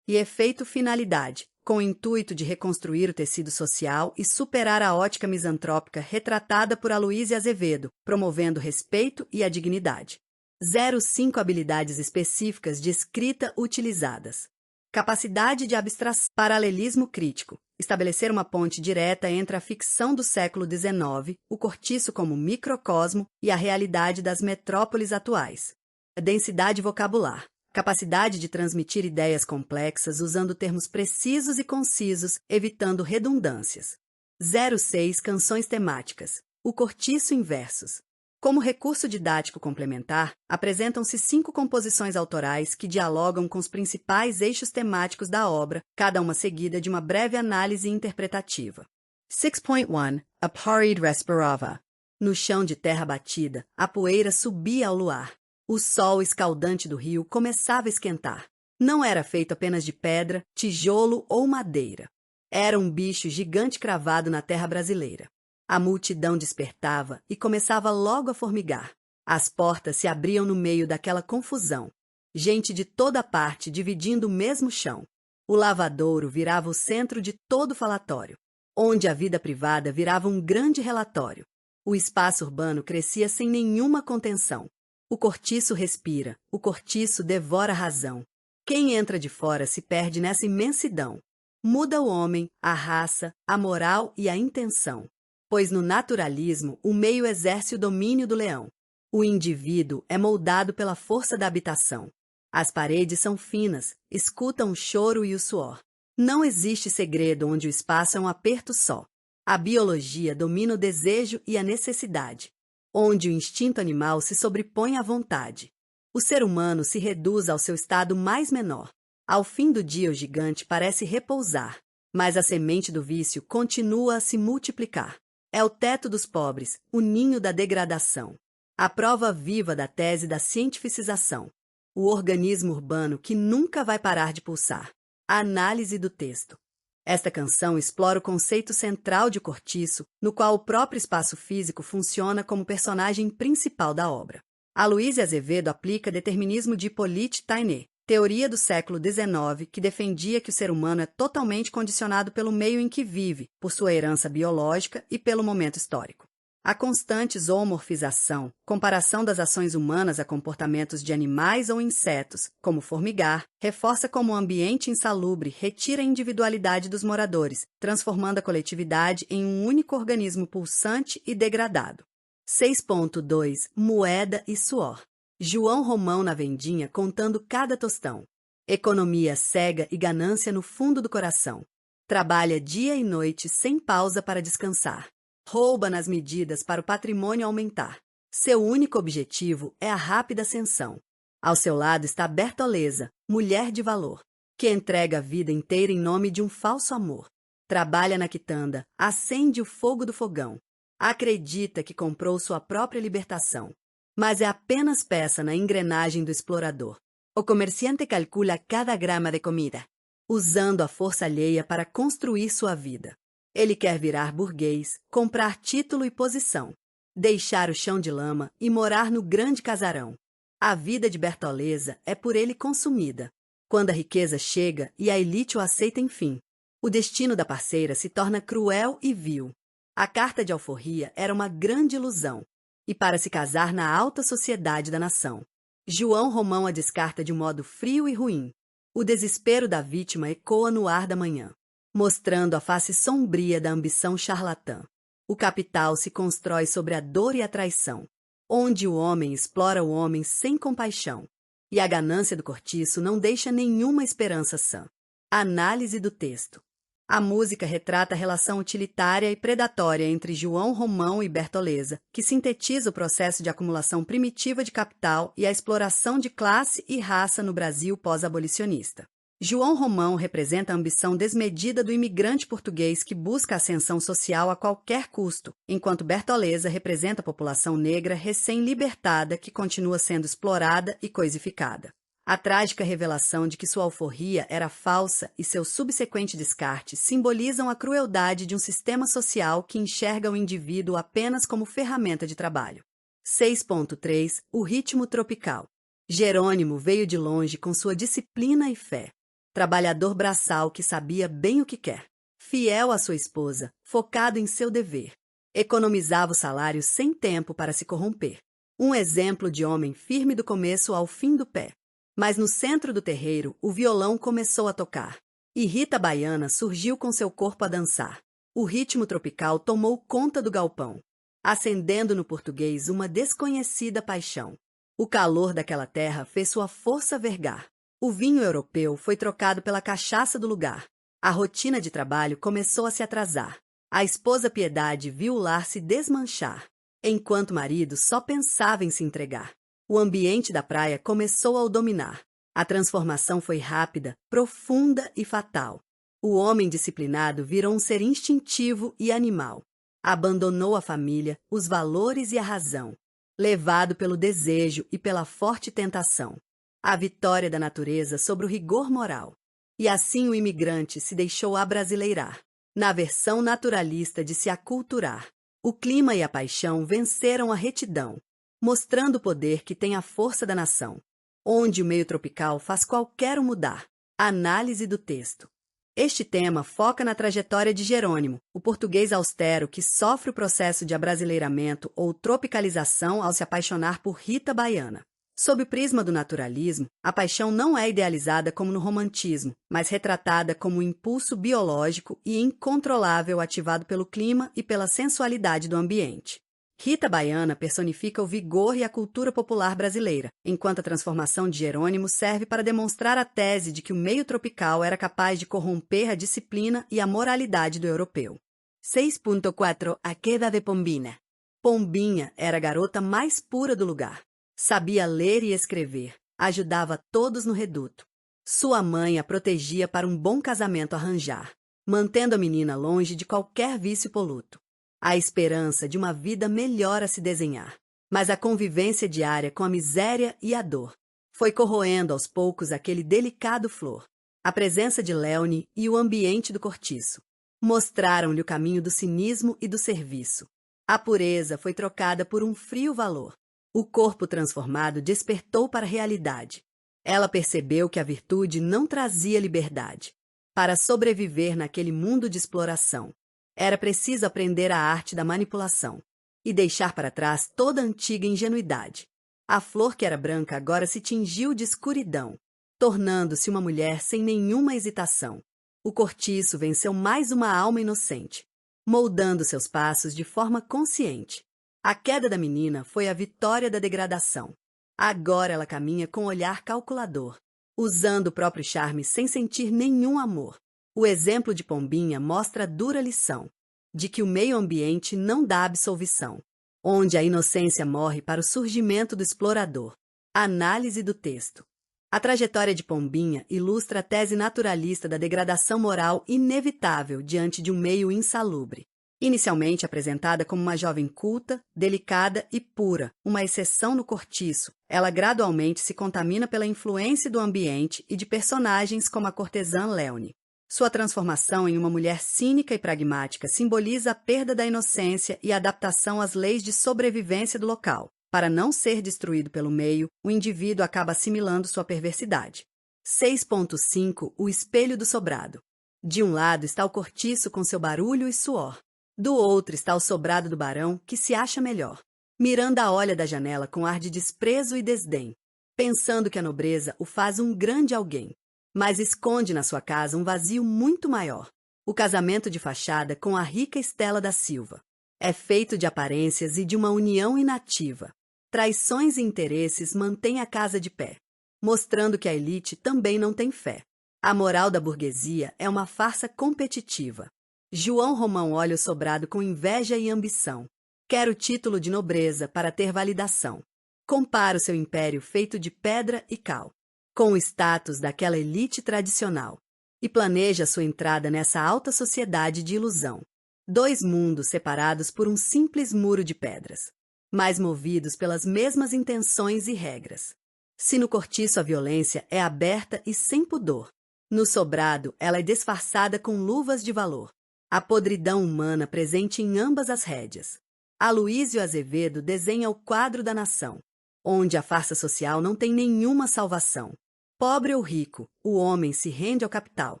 E efeito finalidade, com o intuito de reconstruir o tecido social e superar a ótica misantrópica retratada por Aloísia Azevedo, promovendo respeito e a dignidade. 0,5 Habilidades específicas de escrita utilizadas. Capacidade de abstração. Paralelismo crítico. Estabelecer uma ponte direta entre a ficção do século XIX, o cortiço como microcosmo, e a realidade das metrópoles atuais. Densidade vocabular. Capacidade de transmitir ideias complexas usando termos precisos e concisos, evitando redundâncias. 0,6 Canções temáticas. O cortiço em versos. Como recurso didático complementar, apresentam-se 5 composições autorais que dialogam com os principais eixos temáticos da obra, cada uma seguida de uma breve análise interpretativa. 6.1 A Parid respirava. No chão de terra batida, a poeira subia ao luar. O sol escaldante do rio começava a esquentar. Não era feito apenas de pedra, tijolo ou madeira. Era um bicho gigante cravado na terra brasileira. A multidão despertava e começava logo a formigar. As portas se abriam no meio daquela confusão. Gente de toda parte dividindo o mesmo chão. O lavadouro virava o centro de todo o falatório, onde a vida privada virava um grande relatório. O espaço urbano crescia sem nenhuma contenção. O cortiço respira, o cortiço devora a razão. Quem entra de fora se perde nessa imensidão. Muda o homem, a raça, a moral e a intenção. Pois no naturalismo o meio exerce o domínio do leão. O indivíduo é moldado pela força da habitação. As paredes são finas, escutam o choro e o suor. Não existe segredo onde o espaço é um aperto só. A biologia domina o desejo e a necessidade, onde o instinto animal se sobrepõe à vontade. O ser humano se reduz ao seu estado mais menor. Ao fim do dia o gigante parece repousar, mas a semente do vício continua a se multiplicar. É o teto dos pobres, o ninho da degradação. A prova viva da tese da cientificização. O organismo urbano que nunca vai parar de pulsar. A análise do texto. Esta canção explora o conceito central de cortiço, no qual o próprio espaço físico funciona como personagem principal da obra. Aloísia Azevedo aplica determinismo de Hippolyte Taine, teoria do século XIX que defendia que o ser humano é totalmente condicionado pelo meio em que vive, por sua herança biológica e pelo momento histórico. A constante zoomorfização, comparação das ações humanas a comportamentos de animais ou insetos, como formigar, reforça como o ambiente insalubre retira a individualidade dos moradores, transformando a coletividade em um único organismo pulsante e degradado. 6.2 Moeda e suor. João Romão na vendinha contando cada tostão. Economia cega e ganância no fundo do coração. Trabalha dia e noite sem pausa para descansar. Rouba nas medidas para o patrimônio aumentar. Seu único objetivo é a rápida ascensão. Ao seu lado está Bertoleza, mulher de valor, que entrega a vida inteira em nome de um falso amor. Trabalha na quitanda, acende o fogo do fogão. Acredita que comprou sua própria libertação, mas é apenas peça na engrenagem do explorador. O comerciante calcula cada grama de comida, usando a força alheia para construir sua vida. Ele quer virar burguês, comprar título e posição, deixar o chão de lama e morar no grande casarão. A vida de Bertoleza é por ele consumida. Quando a riqueza chega e a elite o aceita enfim, o destino da parceira se torna cruel e vil. A carta de alforria era uma grande ilusão, e para se casar na alta sociedade da nação. João Romão a descarta de um modo frio e ruim. O desespero da vítima ecoa no ar da manhã, mostrando a face sombria da ambição charlatã. O capital se constrói sobre a dor e a traição, onde o homem explora o homem sem compaixão, e a ganância do cortiço não deixa nenhuma esperança sã. Análise do texto. A música retrata a relação utilitária e predatória entre João Romão e Bertoleza, que sintetiza o processo de acumulação primitiva de capital e a exploração de classe e raça no Brasil pós-abolicionista. João Romão representa a ambição desmedida do imigrante português que busca a ascensão social a qualquer custo, enquanto Bertoleza representa a população negra recém-libertada que continua sendo explorada e coisificada. A trágica revelação de que sua alforria era falsa e seu subsequente descarte simbolizam a crueldade de um sistema social que enxerga o indivíduo apenas como ferramenta de trabalho. 6.3 O ritmo tropical. Jerônimo veio de longe com sua disciplina e fé. Trabalhador braçal que sabia bem o que quer. Fiel à sua esposa, focado em seu dever. Economizava o salário sem tempo para se corromper. Um exemplo de homem firme do começo ao fim do pé. Mas no centro do terreiro, o violão começou a tocar. E Rita Baiana surgiu com seu corpo a dançar. O ritmo tropical tomou conta do galpão, acendendo no português uma desconhecida paixão. O calor daquela terra fez sua força vergar. O vinho europeu foi trocado pela cachaça do lugar. A rotina de trabalho começou a se atrasar. A esposa Piedade viu o lar se desmanchar, enquanto o marido só pensava em se entregar. O ambiente da praia começou a o dominar. A transformação foi rápida, profunda e fatal. O homem disciplinado virou um ser instintivo e animal. Abandonou a família, os valores e a razão, levado pelo desejo e pela forte tentação. A vitória da natureza sobre o rigor moral. E assim o imigrante se deixou abrasileirar, na versão naturalista de se aculturar. O clima e a paixão venceram a retidão, mostrando o poder que tem a força da nação, onde o meio tropical faz qualquer um mudar. Análise do texto. Este tema foca na trajetória de Jerônimo, o português austero que sofre o processo de abrasileiramento ou tropicalização ao se apaixonar por Rita Baiana. Sob o prisma do naturalismo, a paixão não é idealizada como no romantismo, mas retratada como um impulso biológico e incontrolável ativado pelo clima e pela sensualidade do ambiente. Rita Baiana personifica o vigor e a cultura popular brasileira, enquanto a transformação de Jerônimo serve para demonstrar a tese de que o meio tropical era capaz de corromper a disciplina e a moralidade do europeu. 6.4 A queda de Pombina. Pombinha era a garota mais pura do lugar. Sabia ler e escrever, ajudava todos no reduto. Sua mãe a protegia para um bom casamento arranjar, mantendo a menina longe de qualquer vício poluto. A esperança de uma vida melhor a se desenhar, mas a convivência diária com a miséria e a dor foi corroendo aos poucos aquele delicado flor. A presença de Léone e o ambiente do cortiço mostraram-lhe o caminho do cinismo e do serviço. A pureza foi trocada por um frio valor. O corpo transformado despertou para a realidade. Ela percebeu que a virtude não trazia liberdade. Para sobreviver naquele mundo de exploração, era preciso aprender a arte da manipulação e deixar para trás toda a antiga ingenuidade. A flor que era branca agora se tingiu de escuridão, tornando-se uma mulher sem nenhuma hesitação. O cortiço venceu mais uma alma inocente, moldando seus passos de forma consciente. A queda da menina foi a vitória da degradação. Agora ela caminha com olhar calculador, usando o próprio charme sem sentir nenhum amor. O exemplo de Pombinha mostra a dura lição de que o meio ambiente não dá absolvição, onde a inocência morre para o surgimento do explorador. Análise do texto. A trajetória de Pombinha ilustra a tese naturalista da degradação moral inevitável diante de um meio insalubre. Inicialmente apresentada como uma jovem culta, delicada e pura, uma exceção no cortiço, ela gradualmente se contamina pela influência do ambiente e de personagens como a cortesã Léone. Sua transformação em uma mulher cínica e pragmática simboliza a perda da inocência e a adaptação às leis de sobrevivência do local. Para não ser destruído pelo meio, o indivíduo acaba assimilando sua perversidade. 6.5 O espelho do sobrado. De um lado está o cortiço com seu barulho e suor. Do outro está o sobrado do barão, que se acha melhor. Miranda olha da janela com ar de desprezo e desdém, pensando que a nobreza o faz um grande alguém, mas esconde na sua casa um vazio muito maior. O casamento de fachada com a rica Estela da Silva é feito de aparências e de uma união inativa. Traições e interesses mantêm a casa de pé, mostrando que a elite também não tem fé. A moral da burguesia é uma farsa competitiva. João Romão olha o sobrado com inveja e ambição. Quer o título de nobreza para ter validação. Compara o seu império feito de pedra e cal com o status daquela elite tradicional e planeja sua entrada nessa alta sociedade de ilusão. Dois mundos separados por um simples muro de pedras, mas movidos pelas mesmas intenções e regras. Se no cortiço a violência é aberta e sem pudor, no sobrado ela é disfarçada com luvas de valor. A podridão humana presente em ambas as rédeas. Aloísio Azevedo desenha o quadro da nação, onde a farsa social não tem nenhuma salvação. Pobre ou rico, o homem se rende ao capital.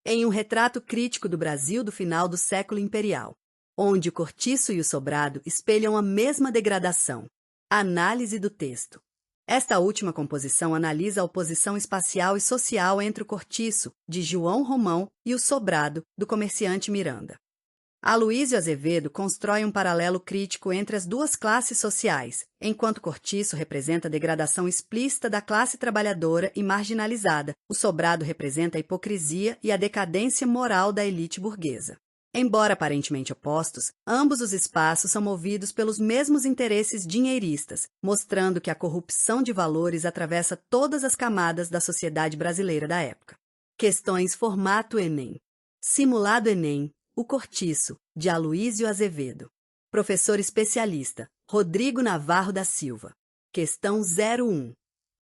Em um retrato crítico do Brasil do final do século imperial, onde o cortiço e o sobrado espelham a mesma degradação. Análise do texto. Esta última composição analisa a oposição espacial e social entre o cortiço, de João Romão, e o sobrado, do comerciante Miranda. Aloísio Azevedo constrói um paralelo crítico entre as duas classes sociais, enquanto o cortiço representa a degradação explícita da classe trabalhadora e marginalizada, o sobrado representa a hipocrisia e a decadência moral da elite burguesa. Embora aparentemente opostos, ambos os espaços são movidos pelos mesmos interesses dinheiristas, mostrando que a corrupção de valores atravessa todas as camadas da sociedade brasileira da época. Questões formato Enem. Simulado Enem. O Cortiço, de Aloísio Azevedo. Professor especialista, Rodrigo Navarro da Silva. Questão 01.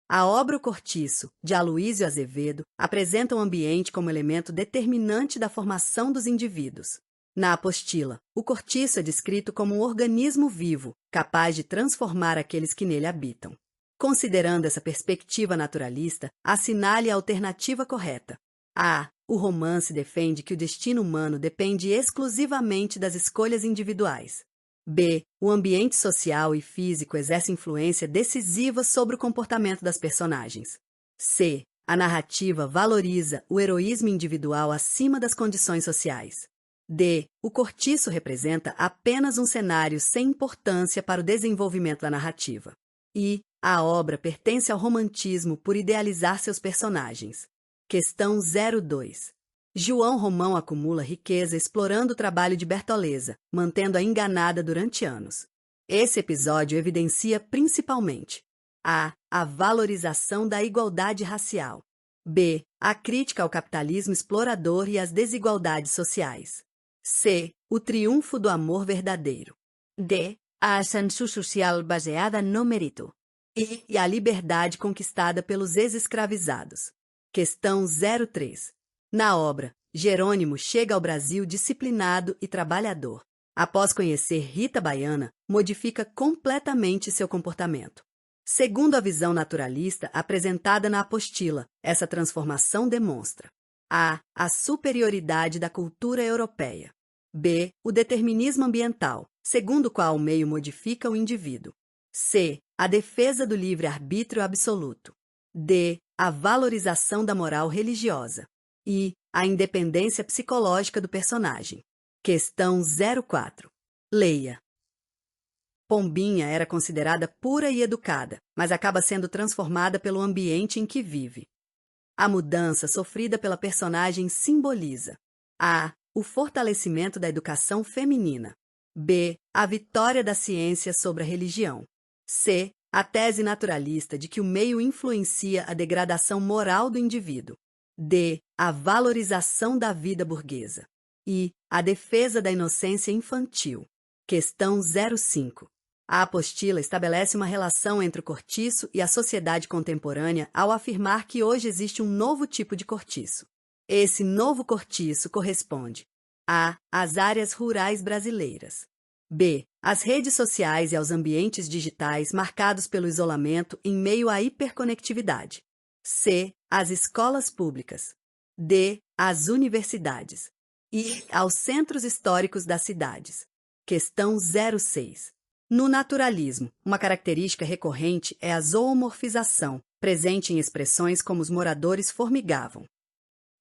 A obra O Cortiço, de Aloísio Azevedo, apresenta o ambiente como elemento determinante da formação dos indivíduos. Na apostila, o cortiço é descrito como um organismo vivo, capaz de transformar aqueles que nele habitam. Considerando essa perspectiva naturalista, assinale a alternativa correta. A. O romance defende que o destino humano depende exclusivamente das escolhas individuais. B. O ambiente social e físico exerce influência decisiva sobre o comportamento das personagens. C. A narrativa valoriza o heroísmo individual acima das condições sociais. D. O cortiço representa apenas um cenário sem importância para o desenvolvimento da narrativa. E. A obra pertence ao romantismo por idealizar seus personagens. Questão 02. João Romão acumula riqueza explorando o trabalho de Bertoleza, mantendo-a enganada durante anos. Esse episódio evidencia principalmente a. A valorização da igualdade racial. B. A crítica ao capitalismo explorador e às desigualdades sociais. C. O triunfo do amor verdadeiro. D. A ascensão social baseada no mérito. E a liberdade conquistada pelos ex-escravizados. Questão 03. Na obra, Jerônimo chega ao Brasil disciplinado e trabalhador. Após conhecer Rita Baiana, modifica completamente seu comportamento. Segundo a visão naturalista apresentada na apostila, essa transformação demonstra a. A superioridade da cultura europeia. B. O determinismo ambiental, segundo o qual o meio modifica o indivíduo. C. A defesa do livre-arbítrio absoluto. D. A valorização da moral religiosa. E. A independência psicológica do personagem. Questão 04. Leia. Pombinha era considerada pura e educada, mas acaba sendo transformada pelo ambiente em que vive. A mudança sofrida pela personagem simboliza a. O fortalecimento da educação feminina. B. A vitória da ciência sobre a religião. C. A tese naturalista de que o meio influencia a degradação moral do indivíduo. D. A valorização da vida burguesa. E. A defesa da inocência infantil. Questão 05. A apostila estabelece uma relação entre o cortiço e a sociedade contemporânea ao afirmar que hoje existe um novo tipo de cortiço. Esse novo cortiço corresponde a. Às áreas rurais brasileiras. B. Às redes sociais e aos ambientes digitais marcados pelo isolamento em meio à hiperconectividade. C. Às escolas públicas. D. Às universidades. E aos centros históricos das cidades. Questão 06. No naturalismo, uma característica recorrente é a zoomorfização, presente em expressões como os moradores formigavam.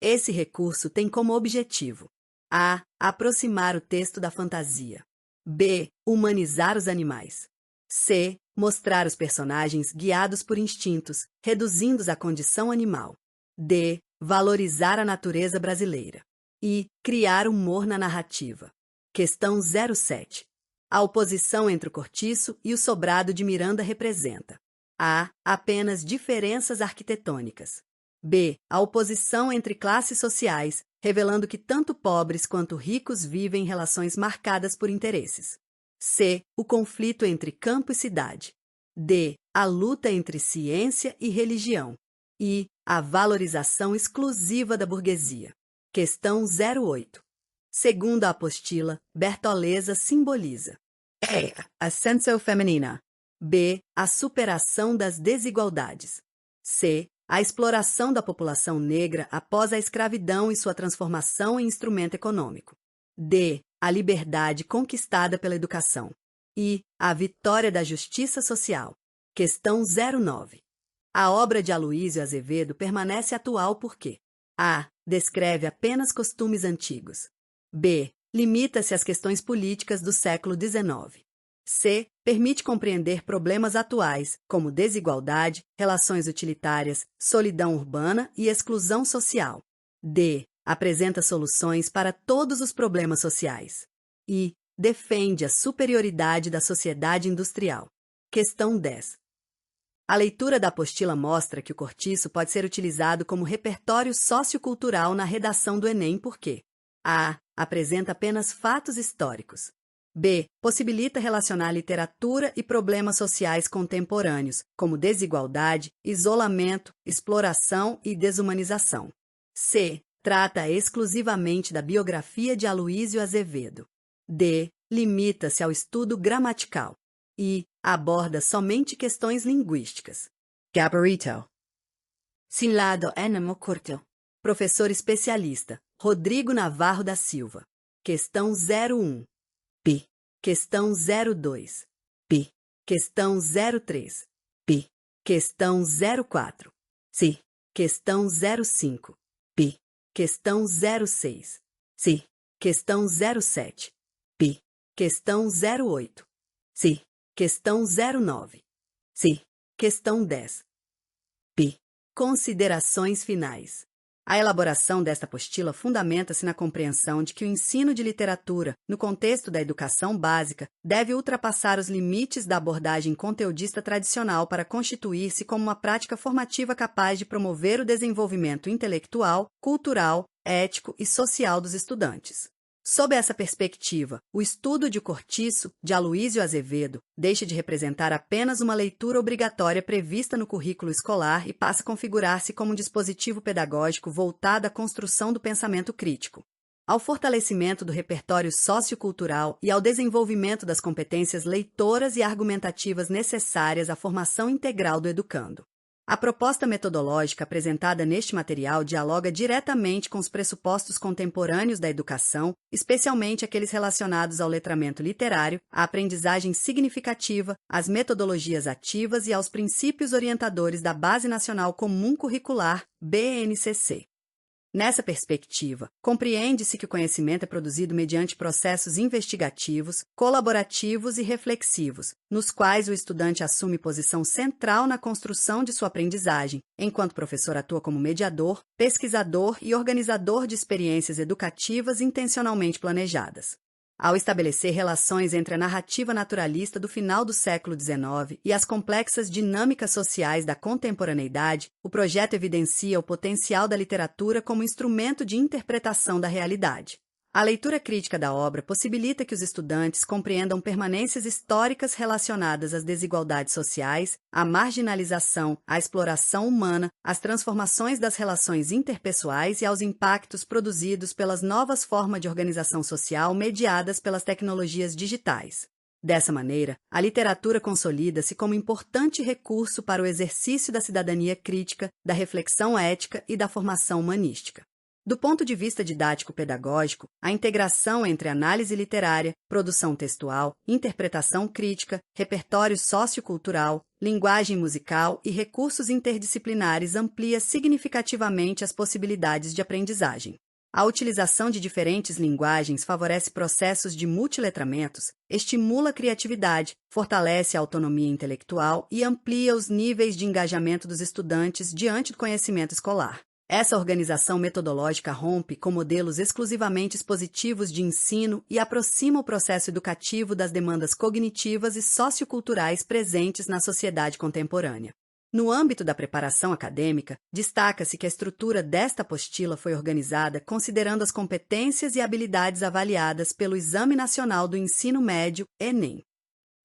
Esse recurso tem como objetivo a. Aproximar o texto da fantasia. B. Humanizar os animais. C. Mostrar os personagens guiados por instintos, reduzindo-os à condição animal. D. Valorizar a natureza brasileira. E criar humor na narrativa. Questão 07. A oposição entre o cortiço e o sobrado de Miranda representa: A. Apenas diferenças arquitetônicas. B. A oposição entre classes sociais, revelando que tanto pobres quanto ricos vivem em relações marcadas por interesses. C. O conflito entre campo e cidade. D. A luta entre ciência e religião. E. A valorização exclusiva da burguesia. Questão 08. Segundo a apostila, Bertoleza simboliza: A. Ascenso feminina. B. A superação das desigualdades. C. A exploração da população negra após a escravidão e sua transformação em instrumento econômico. D. A liberdade conquistada pela educação. E. A vitória da justiça social. Questão 09. A obra de Aloísio Azevedo permanece atual porque: A. Descreve apenas costumes antigos. B. Limita-se às questões políticas do século XIX. C. Permite compreender problemas atuais, como desigualdade, relações utilitárias, solidão urbana e exclusão social. D. Apresenta soluções para todos os problemas sociais. E. Defende a superioridade da sociedade industrial. Questão 10. A leitura da apostila mostra que o cortiço pode ser utilizado como repertório sociocultural na redação do Enem porque: A. Apresenta apenas fatos históricos. B. Possibilita relacionar literatura e problemas sociais contemporâneos, como desigualdade, isolamento, exploração e desumanização. C. Trata exclusivamente da biografia de Aloísio Azevedo. D. Limita-se ao estudo gramatical. E. Aborda somente questões linguísticas. Gabarito. Sin lado enemo curto. Professor especialista, Rodrigo Navarro da Silva. Questão 01. P. Questão 02. P. Questão 03. P. Questão 04. C. Questão 05. P. Questão 06. C. Questão 07. P. Questão 08. C. Questão 09. C. Questão 10. P. Considerações finais. A elaboração desta apostila fundamenta-se na compreensão de que o ensino de literatura, no contexto da educação básica, deve ultrapassar os limites da abordagem conteudista tradicional para constituir-se como uma prática formativa capaz de promover o desenvolvimento intelectual, cultural, ético e social dos estudantes. Sob essa perspectiva, o estudo de O Cortiço, de Aloísio Azevedo, deixa de representar apenas uma leitura obrigatória prevista no currículo escolar e passa a configurar-se como um dispositivo pedagógico voltado à construção do pensamento crítico, ao fortalecimento do repertório sociocultural e ao desenvolvimento das competências leitoras e argumentativas necessárias à formação integral do educando. A proposta metodológica apresentada neste material dialoga diretamente com os pressupostos contemporâneos da educação, especialmente aqueles relacionados ao letramento literário, à aprendizagem significativa, às metodologias ativas e aos princípios orientadores da Base Nacional Comum Curricular, BNCC. Nessa perspectiva, compreende-se que o conhecimento é produzido mediante processos investigativos, colaborativos e reflexivos, nos quais o estudante assume posição central na construção de sua aprendizagem, enquanto o professor atua como mediador, pesquisador e organizador de experiências educativas intencionalmente planejadas. Ao estabelecer relações entre a narrativa naturalista do final do século XIX e as complexas dinâmicas sociais da contemporaneidade, o projeto evidencia o potencial da literatura como instrumento de interpretação da realidade. A leitura crítica da obra possibilita que os estudantes compreendam permanências históricas relacionadas às desigualdades sociais, à marginalização, à exploração humana, às transformações das relações interpessoais e aos impactos produzidos pelas novas formas de organização social mediadas pelas tecnologias digitais. Dessa maneira, a literatura consolida-se como importante recurso para o exercício da cidadania crítica, da reflexão ética e da formação humanística. Do ponto de vista didático-pedagógico, a integração entre análise literária, produção textual, interpretação crítica, repertório sociocultural, linguagem musical e recursos interdisciplinares amplia significativamente as possibilidades de aprendizagem. A utilização de diferentes linguagens favorece processos de multiletramentos, estimula a criatividade, fortalece a autonomia intelectual e amplia os níveis de engajamento dos estudantes diante do conhecimento escolar. Essa organização metodológica rompe com modelos exclusivamente expositivos de ensino e aproxima o processo educativo das demandas cognitivas e socioculturais presentes na sociedade contemporânea. No âmbito da preparação acadêmica, destaca-se que a estrutura desta apostila foi organizada considerando as competências e habilidades avaliadas pelo Exame Nacional do Ensino Médio, Enem.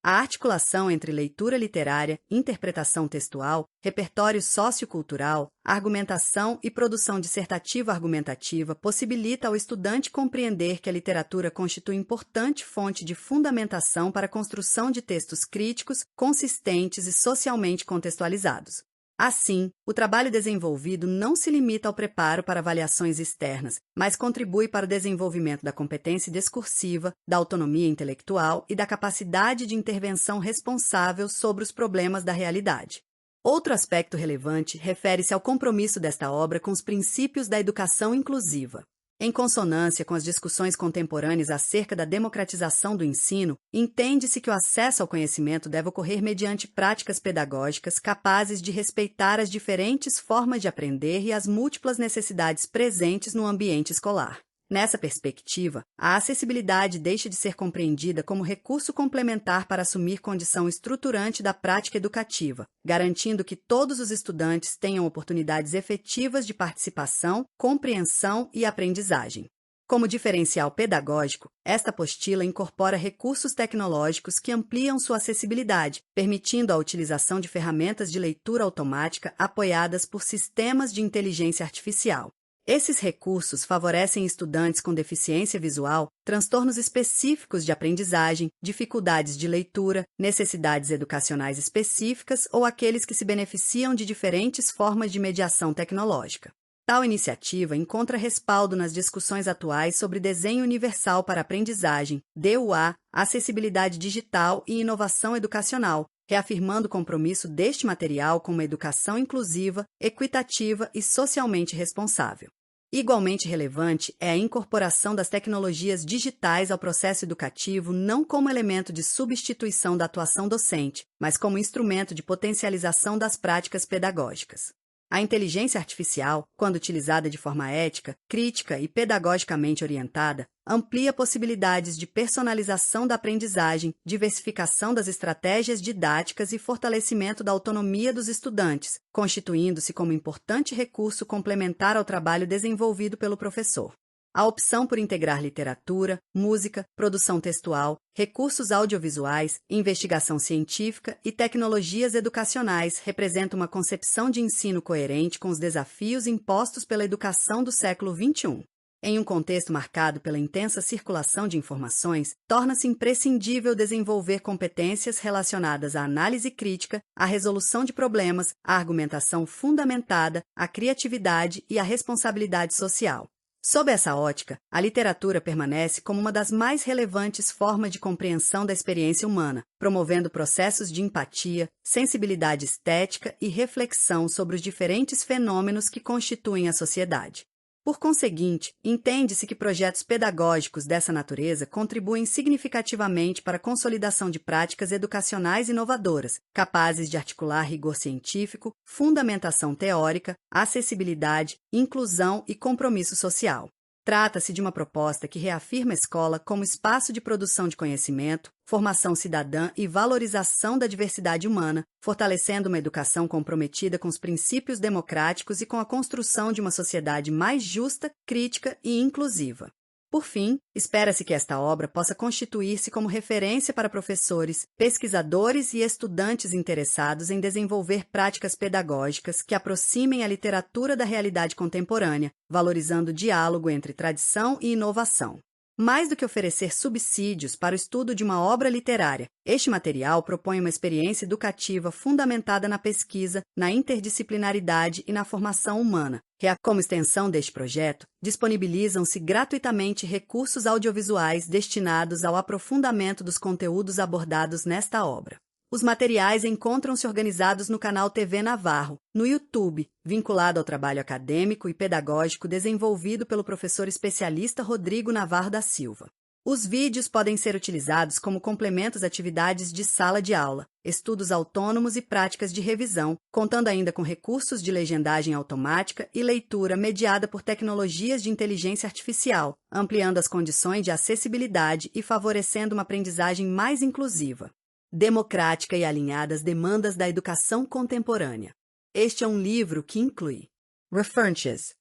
A articulação entre leitura literária, interpretação textual, repertório sociocultural, argumentação e produção dissertativa argumentativa possibilita ao estudante compreender que a literatura constitui importante fonte de fundamentação para a construção de textos críticos, consistentes e socialmente contextualizados. Assim, o trabalho desenvolvido não se limita ao preparo para avaliações externas, mas contribui para o desenvolvimento da competência discursiva, da autonomia intelectual e da capacidade de intervenção responsável sobre os problemas da realidade. Outro aspecto relevante refere-se ao compromisso desta obra com os princípios da educação inclusiva. Em consonância com as discussões contemporâneas acerca da democratização do ensino, entende-se que o acesso ao conhecimento deve ocorrer mediante práticas pedagógicas capazes de respeitar as diferentes formas de aprender e as múltiplas necessidades presentes no ambiente escolar. Nessa perspectiva, a acessibilidade deixa de ser compreendida como recurso complementar para assumir condição estruturante da prática educativa, garantindo que todos os estudantes tenham oportunidades efetivas de participação, compreensão e aprendizagem. Como diferencial pedagógico, esta apostila incorpora recursos tecnológicos que ampliam sua acessibilidade, permitindo a utilização de ferramentas de leitura automática apoiadas por sistemas de inteligência artificial. Esses recursos favorecem estudantes com deficiência visual, transtornos específicos de aprendizagem, dificuldades de leitura, necessidades educacionais específicas ou aqueles que se beneficiam de diferentes formas de mediação tecnológica. Tal iniciativa encontra respaldo nas discussões atuais sobre desenho universal para aprendizagem, DUA, acessibilidade digital e inovação educacional, reafirmando o compromisso deste material com uma educação inclusiva, equitativa e socialmente responsável. Igualmente relevante é a incorporação das tecnologias digitais ao processo educativo não como elemento de substituição da atuação docente, mas como instrumento de potencialização das práticas pedagógicas. A inteligência artificial, quando utilizada de forma ética, crítica e pedagogicamente orientada, amplia possibilidades de personalização da aprendizagem, diversificação das estratégias didáticas e fortalecimento da autonomia dos estudantes, constituindo-se como importante recurso complementar ao trabalho desenvolvido pelo professor. A opção por integrar literatura, música, produção textual, recursos audiovisuais, investigação científica e tecnologias educacionais representa uma concepção de ensino coerente com os desafios impostos pela educação do século XXI. Em um contexto marcado pela intensa circulação de informações, torna-se imprescindível desenvolver competências relacionadas à análise crítica, à resolução de problemas, à argumentação fundamentada, à criatividade e à responsabilidade social. Sob essa ótica, a literatura permanece como uma das mais relevantes formas de compreensão da experiência humana, promovendo processos de empatia, sensibilidade estética e reflexão sobre os diferentes fenômenos que constituem a sociedade. Por conseguinte, entende-se que projetos pedagógicos dessa natureza contribuem significativamente para a consolidação de práticas educacionais inovadoras, capazes de articular rigor científico, fundamentação teórica, acessibilidade, inclusão e compromisso social. Trata-se de uma proposta que reafirma a escola como espaço de produção de conhecimento, formação cidadã e valorização da diversidade humana, fortalecendo uma educação comprometida com os princípios democráticos e com a construção de uma sociedade mais justa, crítica e inclusiva. Por fim, espera-se que esta obra possa constituir-se como referência para professores, pesquisadores e estudantes interessados em desenvolver práticas pedagógicas que aproximem a literatura da realidade contemporânea, valorizando o diálogo entre tradição e inovação. Mais do que oferecer subsídios para o estudo de uma obra literária, este material propõe uma experiência educativa fundamentada na pesquisa, na interdisciplinaridade e na formação humana. Como extensão deste projeto, disponibilizam-se gratuitamente recursos audiovisuais destinados ao aprofundamento dos conteúdos abordados nesta obra. Os materiais encontram-se organizados no canal TV Navarro, no YouTube, vinculado ao trabalho acadêmico e pedagógico desenvolvido pelo professor especialista Rodrigo Navarro da Silva. Os vídeos podem ser utilizados como complementos a atividades de sala de aula, estudos autônomos e práticas de revisão, contando ainda com recursos de legendagem automática e leitura mediada por tecnologias de inteligência artificial, ampliando as condições de acessibilidade e favorecendo uma aprendizagem mais inclusiva, democrática e alinhada às demandas da educação contemporânea. Este é um livro que inclui References: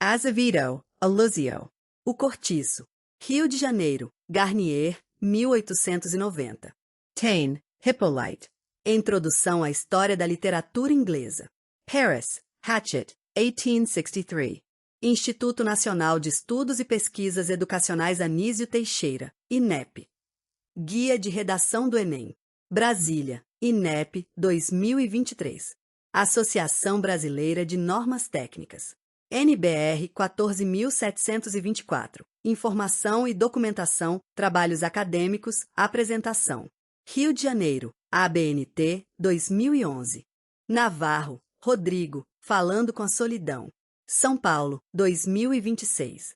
Azevedo, Alusio, O Cortiço, Rio de Janeiro, Garnier, 1890. Taine, Hippolyte, Introdução à História da Literatura Inglesa. Paris, Hachette, 1863. Instituto Nacional de Estudos e Pesquisas Educacionais Anísio Teixeira, INEP. Guia de Redação do Enem. Brasília, INEP, 2023. Associação Brasileira de Normas Técnicas. NBR 14.724. Informação e documentação, trabalhos acadêmicos, apresentação. Rio de Janeiro, ABNT, 2011. Navarro, Rodrigo, Falando com a Solidão. São Paulo, 2026.